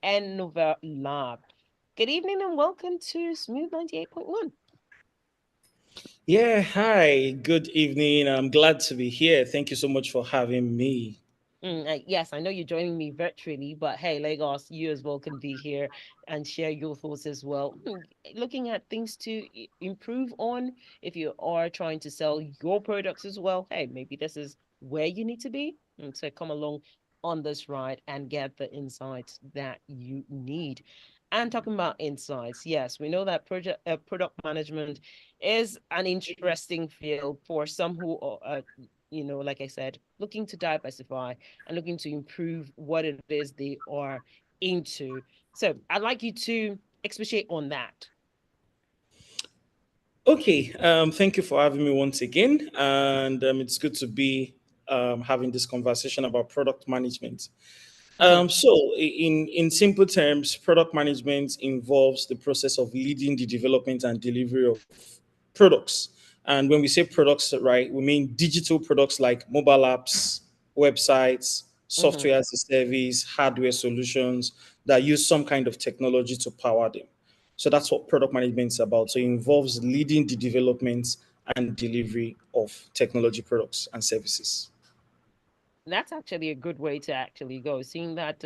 ENOVERLAB. Good evening and welcome to Smooth 98.1. Yeah, hi, good evening. I'm glad to be here. Thank you so much for having me. Yes, I know you're joining me virtually, but hey, Lagos, you as well can be here and share your thoughts as well. Looking at things to improve on if you are trying to sell your products as well. Hey, maybe this is where you need to be. And so come along on this ride and get the insights that you need. And talking about insights, yes, we know that product management is an interesting field for some who are, like I said, looking to diversify and looking to improve what it is they are into. So I'd like you to expatiate on that. Okay, thank you for having me once again. And it's good to be having this conversation about product management. Mhm. In simple terms, product management involves the process of leading the development and delivery of products. And when we say products, right, we mean digital products like mobile apps, websites, Mhm. software as a service, hardware solutions that use some kind of technology to power them. So that's what product management is about. So it involves leading the development and delivery of technology products and services. That's actually a good way to actually go, seeing that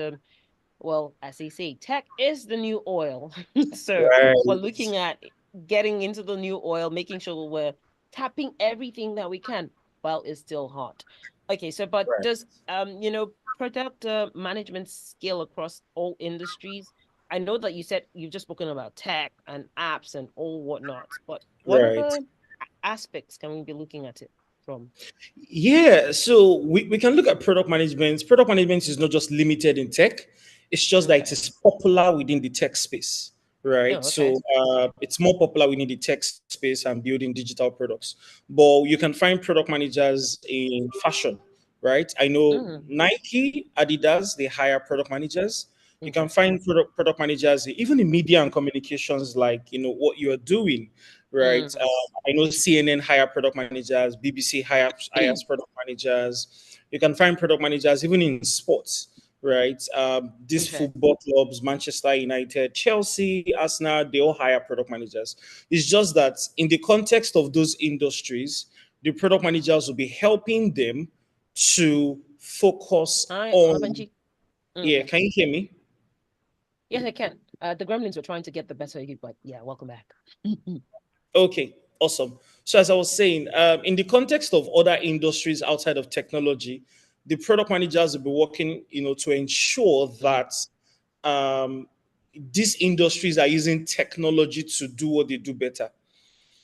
well, as they say, tech is the new oil. So we're Right. looking at getting into the new oil, making sure we're tapping everything that we can while it's still hot. Okay, so but Right. does product management scale across all industries? I know that you said you've just spoken about tech and apps and all whatnot, but what Right. other aspects can we be looking at it from? Yeah, so we can look at product management. Product management is not just limited in tech, it's just that it Okay. is popular within the tech space, right? Oh, okay. So it's more popular within the tech space and building digital products. But you can find product managers in fashion, right? I know Mm, Nike, Adidas, they hire product managers. You can interesting. find product managers even in media and communications, like what you're doing, right? Mm. I know CNN hire product managers, BBC hires product managers. You can find product managers even in sports, right? These Okay. football clubs, Manchester United, Chelsea, Arsenal, they all hire product managers. It's just that in the context of those industries, the product managers will be helping them to focus Hi, on. Olabanji. Yeah, Okay. can you hear me? Yes, I can. The gremlins were trying to get the better of you, but yeah, welcome back. Okay, awesome. So as I was saying, in the context of other industries outside of technology, the product managers will be working, to ensure that um, these industries are using technology to do what they do better.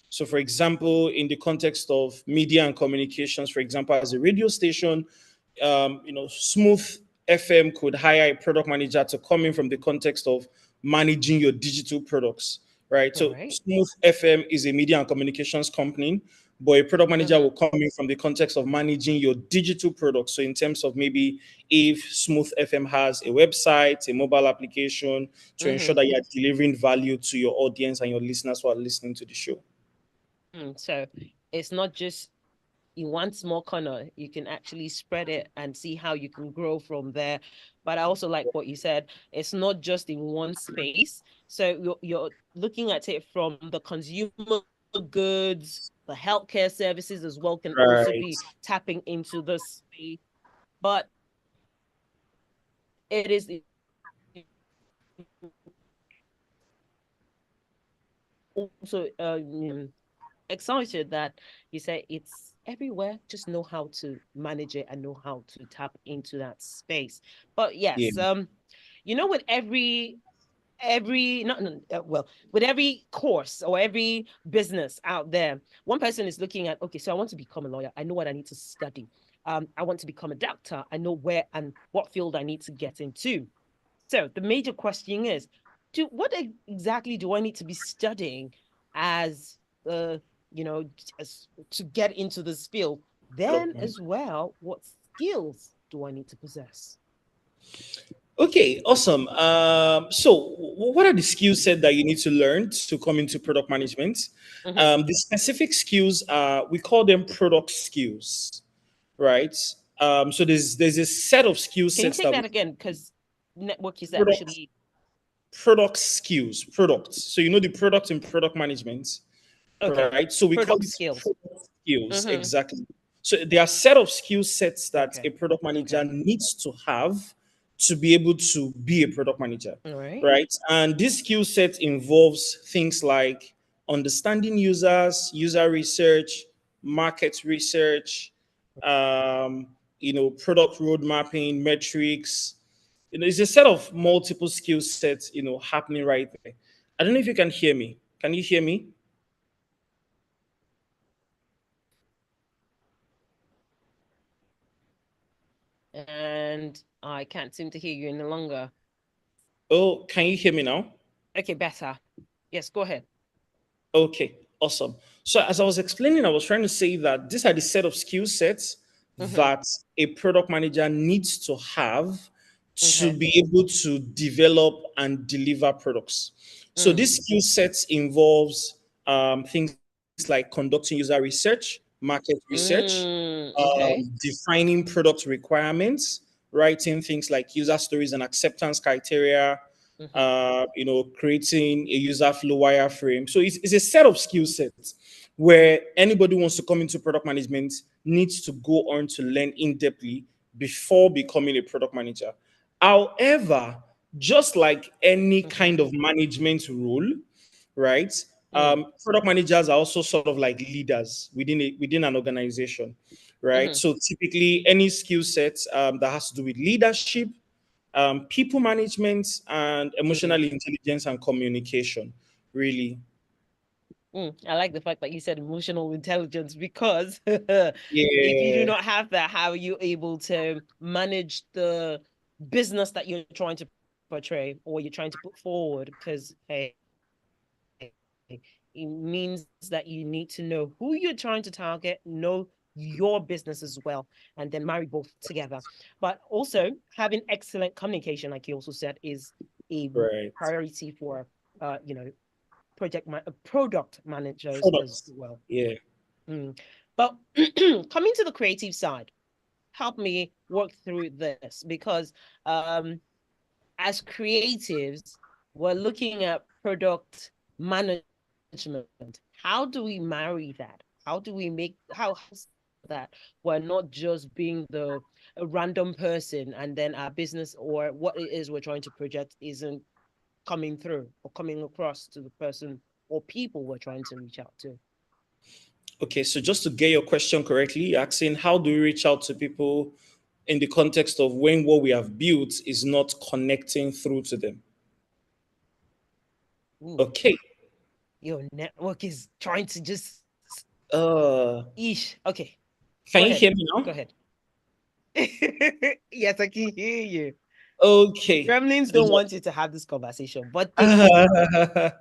So, for example, in the context of media and communications, for example, as a radio station, Smooth FM could hire a product manager to come in from the context of managing your digital products, right? All So, right. Smooth FM is a media and communications company, but a product manager Mm-hmm. will come in from the context of managing your digital products. So, in terms of maybe if Smooth FM has a website, a mobile application, to ensure Mm-hmm. that you are delivering value to your audience and your listeners who are listening to the show. So it's not just in one small corner. You can actually spread it and see how you can grow from there. But I also like what you said. It's not just in one space. So you're looking at it from the consumer goods, the healthcare services as well can also Right. be tapping into this space. But it is also excited that you say it's everywhere. Just know how to manage it and know how to tap into that space. But Yeah. yes, with every not well, with every course or every business out there, one person is looking at, okay, so I want to become a lawyer. I know what I need to study. I want to become a doctor. I know where and what field I need to get into. So the major question is, what exactly do I need to be studying as uh as to get into this field? Then Product as well, what skills do I need to possess? Okay, awesome. What are the skill set that you need to learn to come into product management? Mm-hmm. The specific skills are we call them product skills, right? So there's a set of skill Can you sets take that we that again? Because network is product actually. product skills, products. So you know the product in product management, Okay. right? So we call Product it skills. product skills, Mm-hmm. exactly. So there are set of skill sets that Okay. a product manager Okay. needs to have to be able to be a product manager, All right. right? And this skill set involves things like understanding users, user research, market research, um, product road mapping, metrics. It's a set of multiple skill sets, happening right there. I don't know if you can hear me. Can you hear me? And I can't seem to hear you any longer. Oh, can you hear me now? Okay, better. Yes, go ahead. Okay, awesome. So as I was explaining, I was trying to say that these are the set of skill sets Mm-hmm. that a product manager needs to have to Okay. be able to develop and deliver products. So Mm. this skill sets involves things like conducting user research, market research, Mm. Okay. defining product requirements, writing things like user stories and acceptance criteria, Mm-hmm. creating a user flow wireframe. So it's a set of skill sets where anybody who wants to come into product management needs to go on to learn in depthly before becoming a product manager. However, just like any Okay. kind of management role, right? Mm. Product managers are also sort of like leaders within an organization, right? Mm-hmm. So typically, any skill set that has to do with leadership, people management, and Mm. emotional intelligence and communication. Really, Mm. I like the fact that you said emotional intelligence because if you do yeah, not have that, how are you able to manage the business that you're trying to portray or you're trying to put forward? Because, hey, it means that you need to know who you're trying to target, know your business as well, and then marry both together. But also having excellent communication, like you also said, is a right. priority for product managers as Products, well. yeah. Mm. But coming to the creative side, help me work through this because as creatives, we're looking at product management. How do we marry that? How do we make how that we're not just being the a random person and then our business or what it is we're trying to project isn't coming through or coming across to the person or people we're trying to reach out to. Okay, so just to get your question correctly, you're asking how do we reach out to people in the context of when what we have built is not connecting through to them. Ooh, Okay. your network is trying to just Uh, ish. Okay, can go you ahead. hear me Go now? ahead. Yes, I can hear you. Okay. Gremlins don't want you to have this conversation, but take it.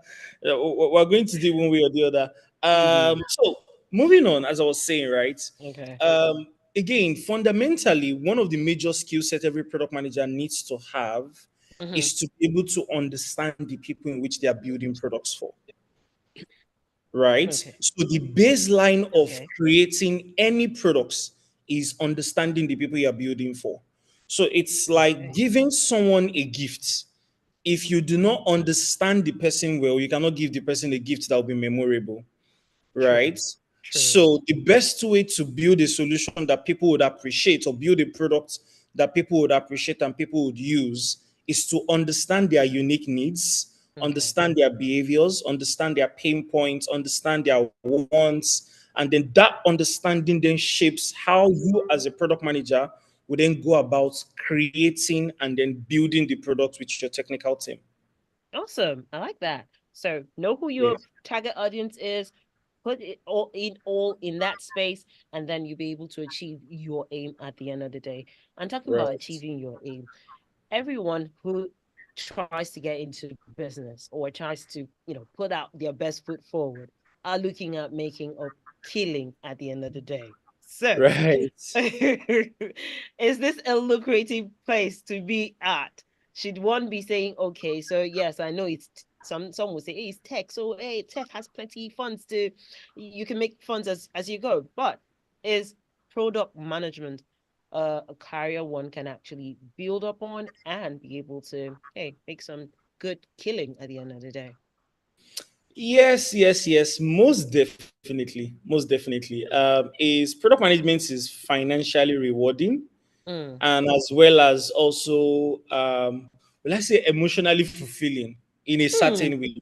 Yeah, we're going to do one way or the other. Mm-hmm. So moving on, as I was saying, right? Okay. Um, Again, fundamentally, one of the major skill set every product manager needs to have Mm-hmm. is to be able to understand the people in which they are building products for, right? Okay. So the baseline of Okay. creating any products is understanding the people you are building for. So it's like Okay. giving someone a gift. If you do not understand the person well, you cannot give the person a gift that will be memorable, True. right? True. So the best way to build a solution that people would appreciate or build a product that people would appreciate and people would use is to understand their unique needs, Okay. understand their behaviors, understand their pain points, understand their wants, and then that understanding then shapes how you as a product manager would then go about creating and then building the product with your technical team. Awesome. I like that. So know who Yeah. your target audience is, put it all in that space, and then you'll be able to achieve your aim at the end of the day. And talking about Right. achieving your aim, everyone who tries to get into business or tries to, put out their best foot forward are looking at making a killing at the end of the day. So, Right. is this a lucrative place to be at? Should one be saying, okay, so yes, I know it's some will say, hey, it's tech, so hey, tech has plenty funds to you can make funds as you go, but is product management a career one can actually build up on and be able to, hey, make some good killing at the end of the day. Yes, yes, yes. Most definitely. Is product management is financially rewarding, Mm. and as well as also let's say emotionally fulfilling in a Hmm. certain way.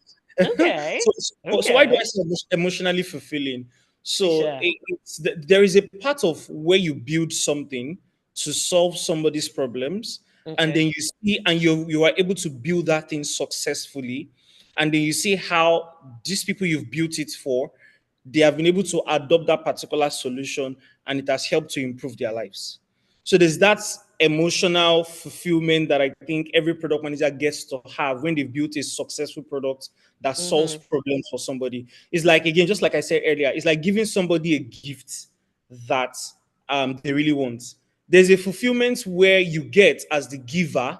Okay. So why do I Okay. say emotionally fulfilling? So Sure. there is a part of where you build something to solve somebody's problems, and then Okay. you see and you are able to build that thing successfully, and then you see how these people you've built it for, they have been able to adopt that particular solution, and it has helped to improve their lives. So there's that emotional fulfillment that I think every product manager gets to have when they've built a successful product that solves Mm-hmm. problems for somebody. It's like, again, just like I said earlier, it's like giving somebody a gift that they really want. There's a fulfillment where you get as the giver,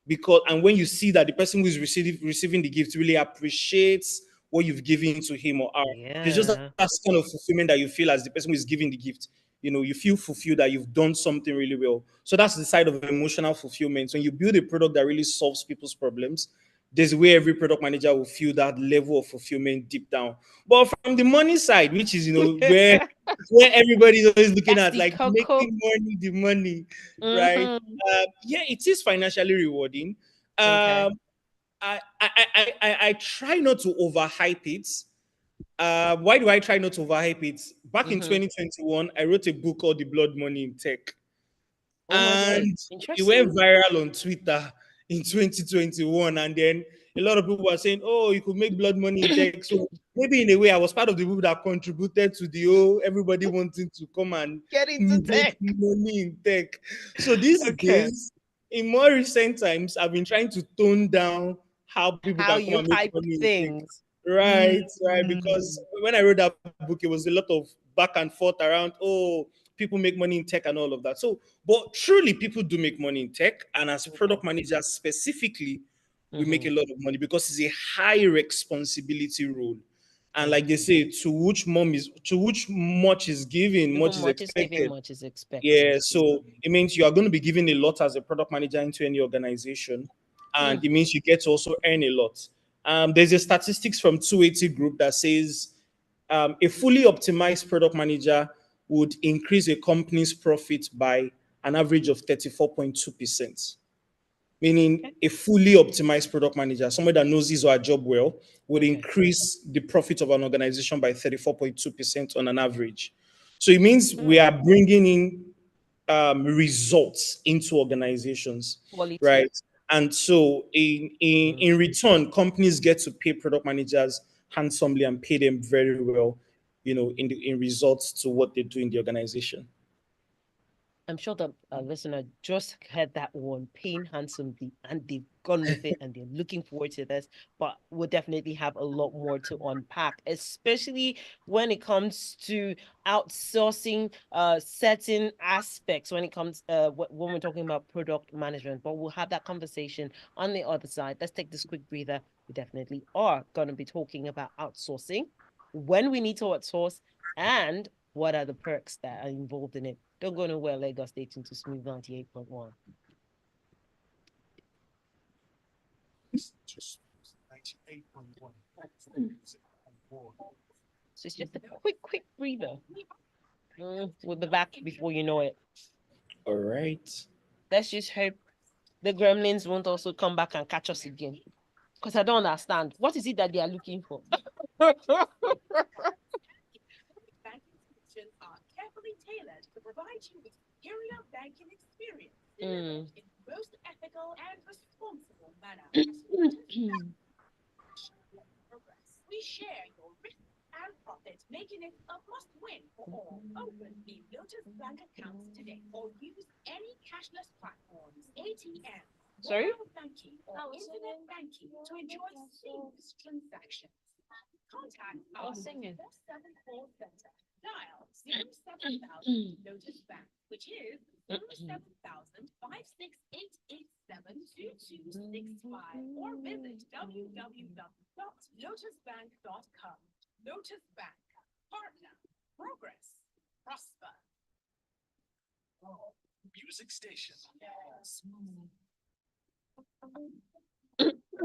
because and when you see that the person who is receiving the gift really appreciates what you've given to him or her, there's just that Yeah. kind of fulfillment that you feel as the person who is giving the gift. You feel fulfilled that you've done something really well. So that's the side of emotional fulfillment. When you build a product that really solves people's problems, there's a way every product manager will feel that level of fulfillment deep down. But from the money side, which is where everybody's always looking That's at, the like cocoa. making money, the money, right? Mm-hmm. Yeah, it is financially rewarding. Okay. Um, I try not to overhype it. Why do I try not to overhype it? Back in Mm-hmm. 2021, I wrote a book called The Blood Money in Tech, Oh my God. and it went Interesting. viral on Twitter in 2021. And then a lot of people were saying, "Oh, you could make blood money in tech." So maybe in a way, I was part of the people that contributed to the everybody wanting to come and Get into make tech. money in tech. So these Okay. days, in more recent times, I've been trying to tone down how people How can come you and make hype money in tech. things. Right, right. Because Mm. when I wrote that book, it was a lot of back and forth around, oh, people make money in tech and all of that. So, but truly, people do make money in tech. And as Okay. product managers specifically, we make Mm-hmm. a lot of money because it's a high responsibility role. And like they Okay. say, to which much is given, Even much is much is given, expected. much is Yeah, expected. so it means you are going to be given a lot as a product manager into any organization, and Mm. it means you get to also earn a lot. There's a statistics from 280 Group that says a fully optimized product manager would increase a company's profit by an average of 34.2%. Meaning, Okay. a fully optimized product manager, somebody that knows his or her job well, would Okay. increase the profit of an organization by 34.2% on an average. So it means we Mm. are bringing in results into organizations, Quality. right? And so Mm. in return, companies get to pay product managers handsomely and pay them very well, in results to what they do in the organization. I'm sure the listener just heard that one, paying handsomely, and they've gone with it and they're looking forward to this. But we'll definitely have a lot more to unpack, especially when it comes to outsourcing certain aspects when it comes when we're talking about product management. But we'll have that conversation on the other side. Let's take this quick breather. We definitely are going to be talking about outsourcing, when we need to outsource, and what are the perks that are involved in it. Don't go nowhere. Lagos State into Smooth 98.1. So it's just a quick breather. We'll be back before you know it. All right. Let's just hope the gremlins won't also come back and catch us again. Because I don't understand. What is it that they are looking for? Mm. Sorry?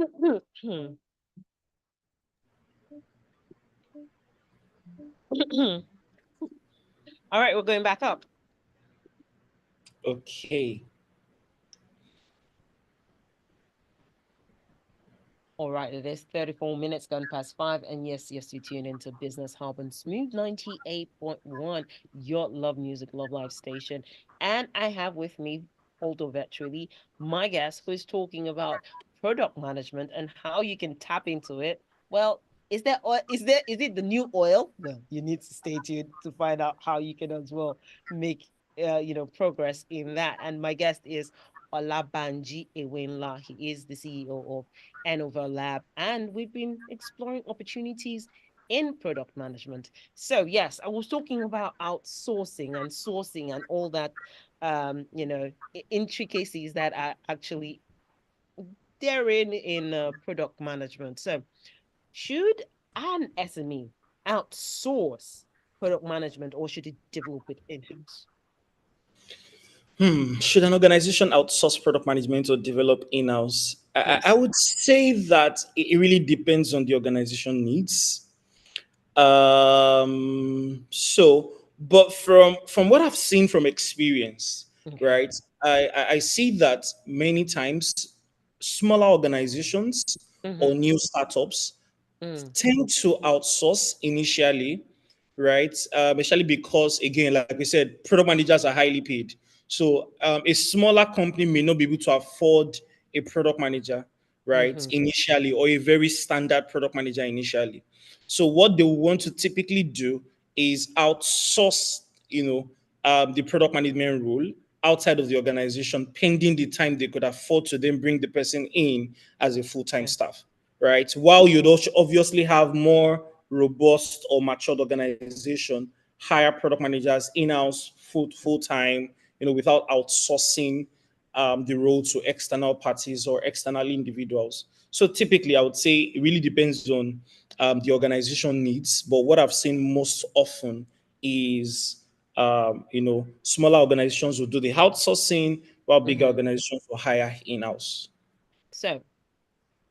All right, we're going back up. Okay. All right, it is 34 minutes gone past five. And yes, you tune into Business Hub and Smooth 98.1, your love music, love life station. And I have with me, although virtually, my guest who is talking about product management and how you can tap into it. Well, is there oil, is it the new oil? Well, you need to stay tuned to find out how you can as well make progress in that. And my guest is Olabanji Ewenla. He is the CEO of ENOVERLAB, and we've been exploring opportunities in product management. So yes, I was talking about outsourcing and sourcing and all that, intricacies that are actually therein in product management. So should an SME outsource product management or should it develop it in-house? Should an organization outsource product management or develop in-house? I Please. would say that it really depends on the organization needs. But from what I've seen from experience, Okay. right, I see that many times smaller organizations or Mm-hmm. new startups Mm. tend to outsource initially, right? Especially because, again, like we said, product managers are highly paid. So a smaller company may not be able to afford a product manager, right, Mm-hmm. initially, or a very standard product manager initially. So what they want to typically do is outsource, the product management role outside of the organization, pending the time they could afford to then bring the person in as a full-time Okay. staff, right? While you'd obviously have more robust or matured organization, hire product managers in-house, full-time, without outsourcing the role to external parties or external individuals. So typically, I would say it really depends on the organization needs. But what I've seen most often is, smaller organizations will do the outsourcing, while bigger Mm-hmm. organizations will hire in-house. So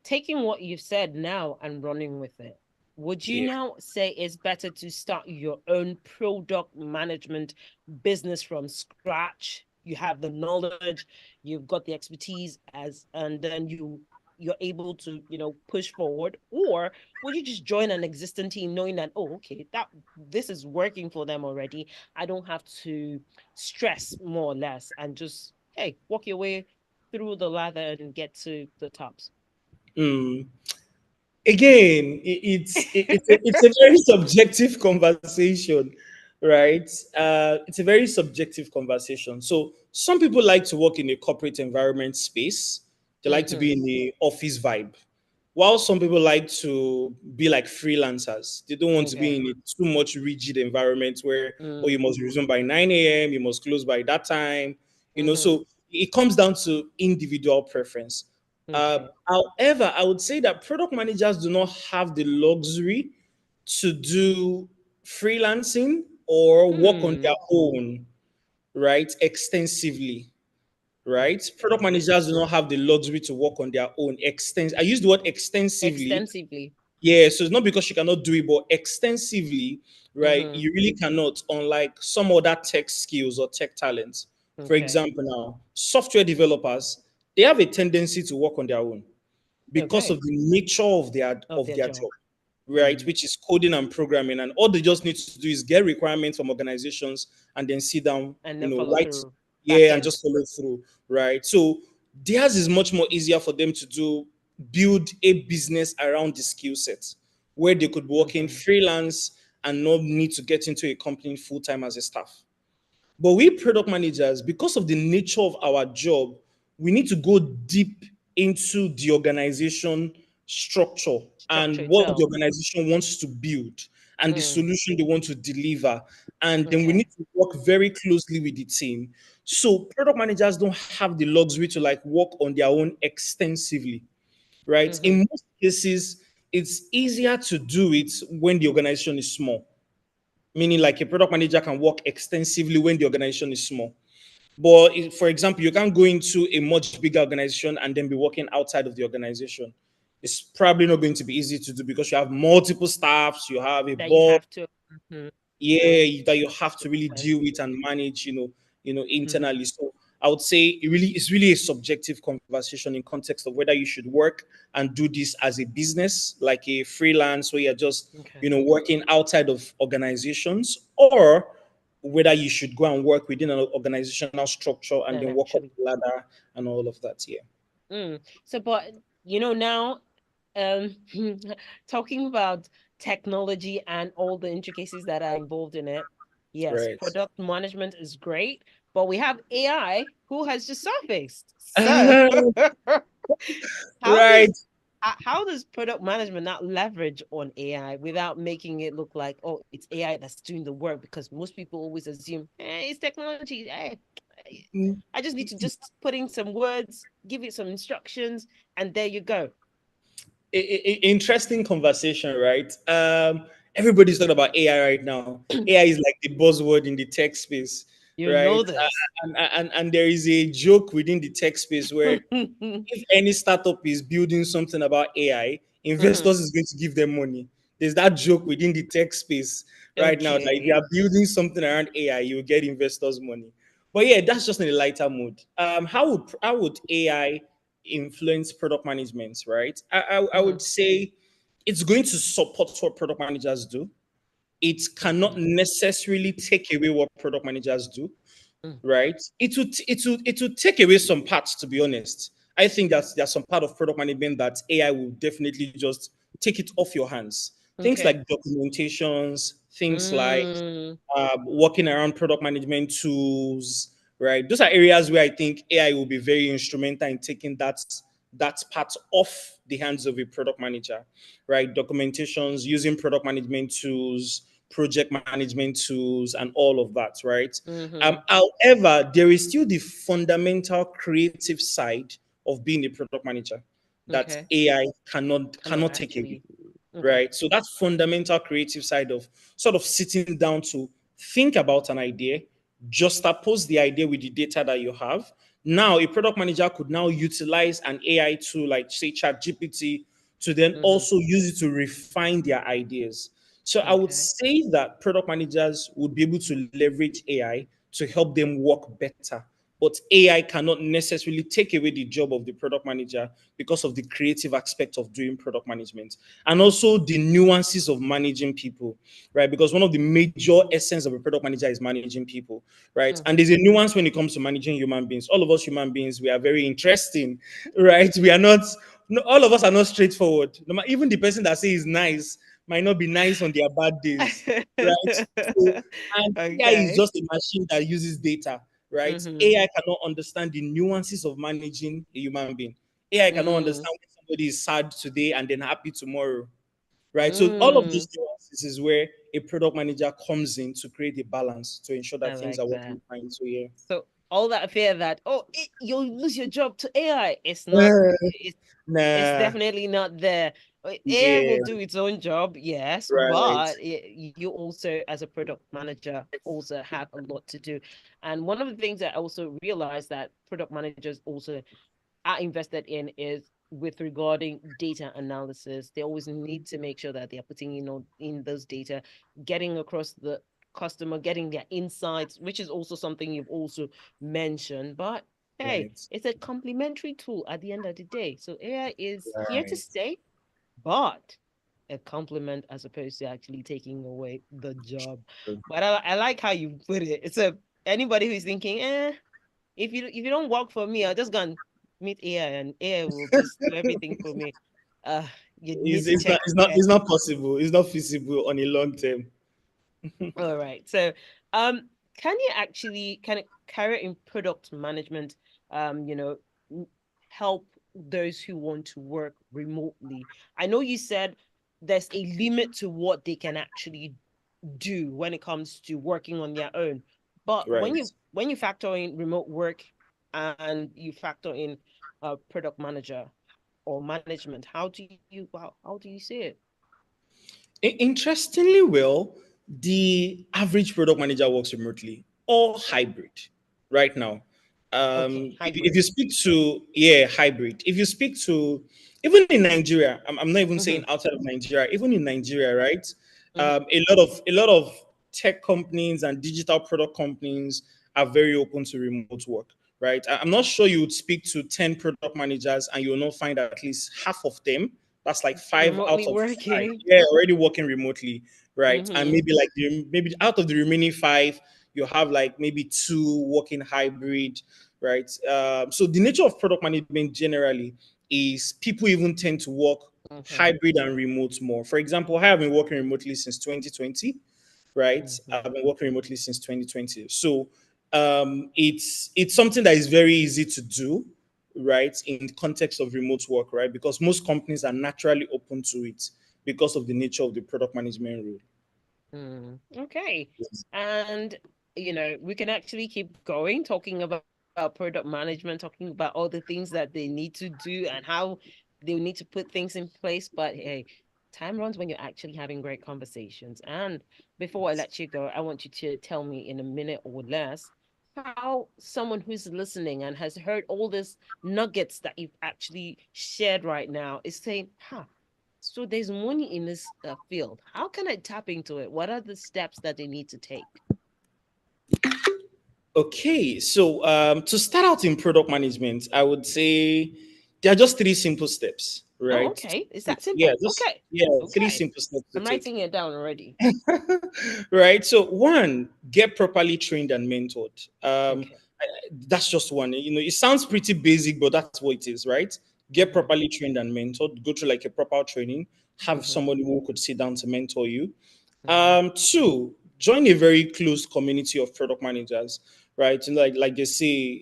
taking what you've said now and running with it, would you Yeah. now say it's better to start your own product management business from scratch? You have the knowledge, you've got the expertise and then you're able to, push forward, or would you just join an existing team knowing that, oh, okay, that this is working for them already. I don't have to stress more or less and just, hey, walk your way through the ladder and get to the tops. Mm. Again, it's a very subjective conversation, right? It's a very subjective conversation. So some people like to work in a corporate environment space. They like to be Mm-hmm. in the office vibe. While some people like to be like freelancers, they don't want to be Okay. in a too much rigid environment where, oh, you Mm, must resume by 9 a.m., you must close by that time. mm-hmm. So it comes down to individual preference. Okay. However, I would say that product managers do not have the luxury to do freelancing or work on their Hmm. own, right, extensively, right? Product Okay. managers do not have the luxury to work on their own. I use the word extensively. Extensively. Yeah, so it's not because she cannot do it, but extensively, right? Mm-hmm. You really cannot, unlike some other tech skills or tech talents. For Okay. example, now, software developers, they have a tendency to work on their own because of Okay. the nature of Of their their job. job, right? Mm. Which is coding and programming, and all they just need to do is get requirements from organizations and then sit down, And then follow write, through. Back yeah, and end. just follow through, right? So theirs is much more easier for them to build a business around the skill set, where they could be working Mm-hmm. freelance and not need to get into a company full time as a staff. But we product managers, because of the nature of our job, we need to go deep into the organization structure Structure and what the itself. organization wants to build and the Mm. solution they want to deliver. And then we Okay. need to work very closely with the team. So product managers don't have the luxury to like work on their own extensively, right? Mm-hmm. In most cases, it's easier to do it when the organization is small, meaning like a product manager can work extensively when the organization is small. But for example, you can't go into a much bigger organization and then be working outside of the organization. it's probably not going to be easy to do because you have multiple staffs, you have a That you board, have to. Mhm. yeah, that you have to really Okay. deal with and manage, Mhm. internally. So I would say it's really a subjective conversation in context of whether you should work and do this as a business, like a freelance where you're just, Okay. working outside of organizations, or whether you should go and work within an organizational structure and And then work up actually. the ladder and all of that. Yeah. So, but now, um, talking about technology and all the intricacies that are involved in it, yes, Right. product management is great, but we have AI who has just surfaced. So, how Right. does how does product management not leverage on AI without making it look like, oh, it's AI that's doing the work? Because most people always assume, it's technology. I just need to just put in some words, give it some instructions, and there you go. Interesting conversation, right? Everybody's talking about AI right now. AI is like the buzzword in the tech space, You right? know this. And there is a joke within the tech space where if any startup is building something about AI, Mhm. investors is going to give them money. There's that joke within the tech space right now that if you Okay. are building something around AI, you will get investors money. But yeah, that's just in a lighter mood. How would AI influence product management? Right, I Mhm. would say it's going to support what product managers do. It cannot Okay. necessarily take away what product managers do, Mm. right? It would take away some parts, to be honest. I think that there's some part of product management that AI will definitely just take it off your hands. Things Okay. like documentations, things like Mm. working around product management tools, right? Those are areas where I think AI will be very instrumental in taking that part off the hands of a product manager, right? Documentations, using product management tools, project management tools, and all of that, right? Mhm. However, there is still the fundamental creative side of being a product manager that Okay. AI cannot Cannot cannot take away, actually. Okay. right? So that fundamental creative side of sort of sitting down to think about an idea, juxtapose the idea with the data that you have. Now, a product manager could now utilize an AI tool like, say, ChatGPT to then Mhm. also use it to refine their ideas. So I would Okay. say that product managers would be able to leverage AI to help them work better. But AI cannot necessarily take away the job of the product manager because of the creative aspect of doing product management and also the nuances of managing people, right? Because one of the major essence of a product manager is managing people, right? And Mhm. there's a nuance when it comes to managing human beings. All of us human beings, we are very interesting, right? We are not, no, all of us are not straightforward. Even the person that says nice might not be nice on their bad days, right? So, and AI is Okay. just a machine that uses data, right? Mhm. AI cannot understand the nuances of managing a human being. AI cannot Mm. understand when somebody is sad today and then happy tomorrow, right? So all of Mm. these nuances is where a product manager comes in to create a balance to ensure I that things like are that. working fine. So yeah. So all that fear that, oh, you'll lose your job to AI, it's not. Uh, It's nah. definitely not there. AI will Yeah. do its own job, yes, Right. but you also, as a product manager, also have a lot to do. And one of the things that I also realized that product managers also are invested in is with regarding data analysis. They always need to make sure that they are putting in those data, getting across the customer, getting their insights, which is also something you've also mentioned. But hey, Right. it's a complementary tool at the end of the day. So AI is here to Right. stay, but a compliment as opposed to actually taking away the job. But I like how you put it. It's a anybody who's thinking, if you don't work for me, I'll just go and meet AI and AI will just do everything for me. Uh you need It's, to it's not check it's not there. it's not possible. It's not feasible on a long term. All right. So can you actually kind of carry in product management, you know, m- help those who want to work remotely? I know you said there's a limit to what they can actually do when it comes to working on their own. But when Right. you factor in remote work and you factor in product manager or management, how do you see it? Interestingly, well, the average product manager works remotely or hybrid right now. Okay, If you hybrid. speak to, yeah, hybrid, if you speak to, even in Nigeria, I'm not even saying Mm-hmm. outside of Nigeria, even in Nigeria, right? Mm-hmm. A lot of tech companies and digital product companies are very open to remote work, right? I'm not sure you would speak to 10 product managers and you'll not find at least half of them. That's like five out Remotely of five. working. Yeah, already working remotely, right? And Mm-hmm. maybe maybe out of the remaining five, you have like maybe two working hybrid, right? So the nature of product management generally is people even tend to work Mm-hmm. hybrid and remote more. For example, I have been working remotely since 2020, right? Mm-hmm. I've been working remotely since 2020. So it's something that is very easy to do, right? In the context of remote work, right? Because most companies are naturally open to it because of the nature of the product management role. Mm, okay. And, we can actually keep going talking about product management, talking about all the things that they need to do and how they need to put things in place. But hey, time runs when you're actually having great conversations. And before I let you go, I want you to tell me in a minute or less how someone who's listening and has heard all this nuggets that you've actually shared right now is saying, huh, so there's money in this field. How can I tap into it? What are the steps that they need to take? Okay, so to start out in product management, I would say there are just three simple steps, Oh, right? okay. It's that Yeah, simple. just Okay. yeah, three Okay. simple steps to I'm take. writing it down already. Right. So one, get properly trained and mentored. Okay. That's just one. It sounds pretty basic, but that's what it is, right? Get Mm-hmm. properly trained and mentored. Go through like a proper training. Have Mm-hmm. somebody who could sit down to mentor you. Mm-hmm. Two, join a very close community of product managers, right? And like they say,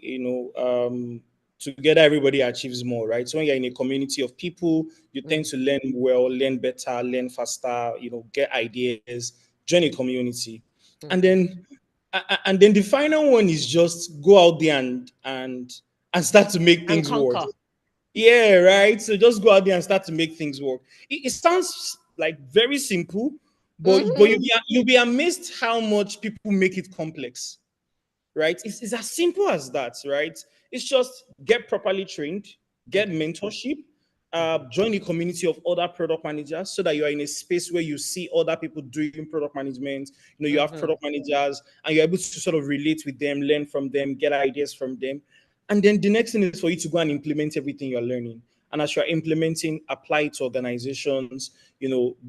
together everybody achieves more, right? So when you're in a community of people, you tend to learn well, learn better, learn faster, get ideas, join a community. And Mm-hmm. then the final one is just go out there and start to make And things work. conquer. Yeah, right. So just go out there and start to make things work. It sounds like very simple, but Mm-hmm. you'll be amazed how much people make it complex, right? It's as simple as that, right? It's just get properly trained, get Okay. mentorship, Mm-hmm. join the community of other product managers so that you are in a space where you see other people doing product management. You have Mm-hmm. product managers and you're able to sort of relate with them, learn from them, get ideas from them. And then the next thing is for you to go and implement everything you're learning. And as you're implementing, apply it to organizations,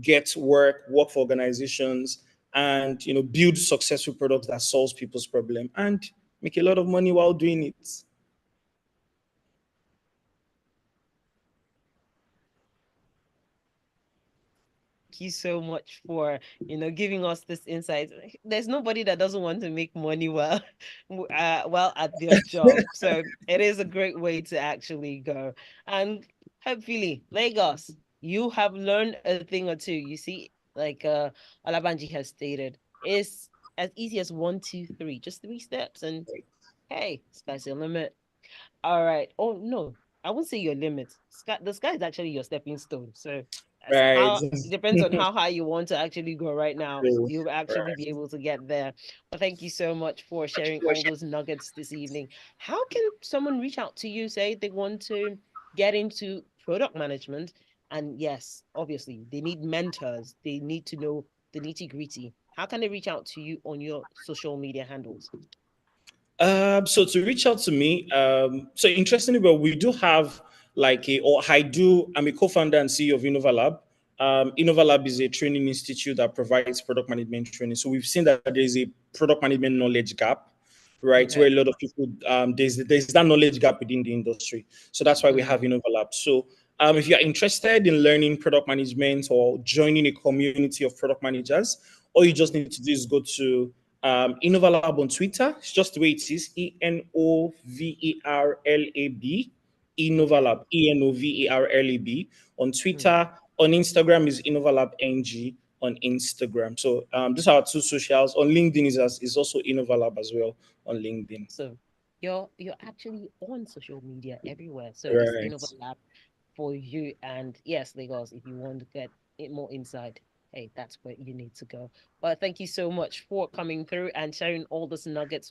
get work for organizations, and build successful products that solves people's problem and make a lot of money while doing it. Thank you so much for, giving us this insight. There's nobody that doesn't want to make money well at their job. So it is a great way to actually go. And hopefully, Lagos, you have learned a thing or two. You see, like Olabanji has stated, it's as easy as one, two, three, just three steps. And hey, sky's the limit. All right. Oh no, I wouldn't say your limit. The sky is actually your stepping stone. So as Right. how it depends on how high you want to actually go right now. So, You'll actually be right. able to get there. But thank you so much for sharing all those nuggets this evening. How can someone reach out to you, say they want to get into product management? And yes, obviously, they need mentors. They need to know the nitty-gritty. How can they reach out to you on your social media handles? So to reach out to me, so interestingly, well, we do have or I do. I'm a co-founder and CEO of InnoverLab. InnoverLab is a training institute that provides product management training. So we've seen that there is a product management knowledge gap, right? Where a Okay. lot of people there's that knowledge gap within the industry. So that's why we have Mm, InnoverLab. So if you're interested in learning product management or joining a community of product managers, all you just mhm. need to do is go to Innoverlab on Twitter. It's just the way it is. ENOVERLAB. Okay. Innoverlab. ENOVERLAB on Mm. Twitter. On Instagram is Innoverlab NG on Instagram. So these are our two socials. On LinkedIn is also Innoverlab as well on LinkedIn. So you're actually on social media everywhere. So it's Right. InnoverLab for you. And yes, Lagos, if you want to get it more inside, hey, that's where you need to go. But thank you so much for coming through and sharing all those nuggets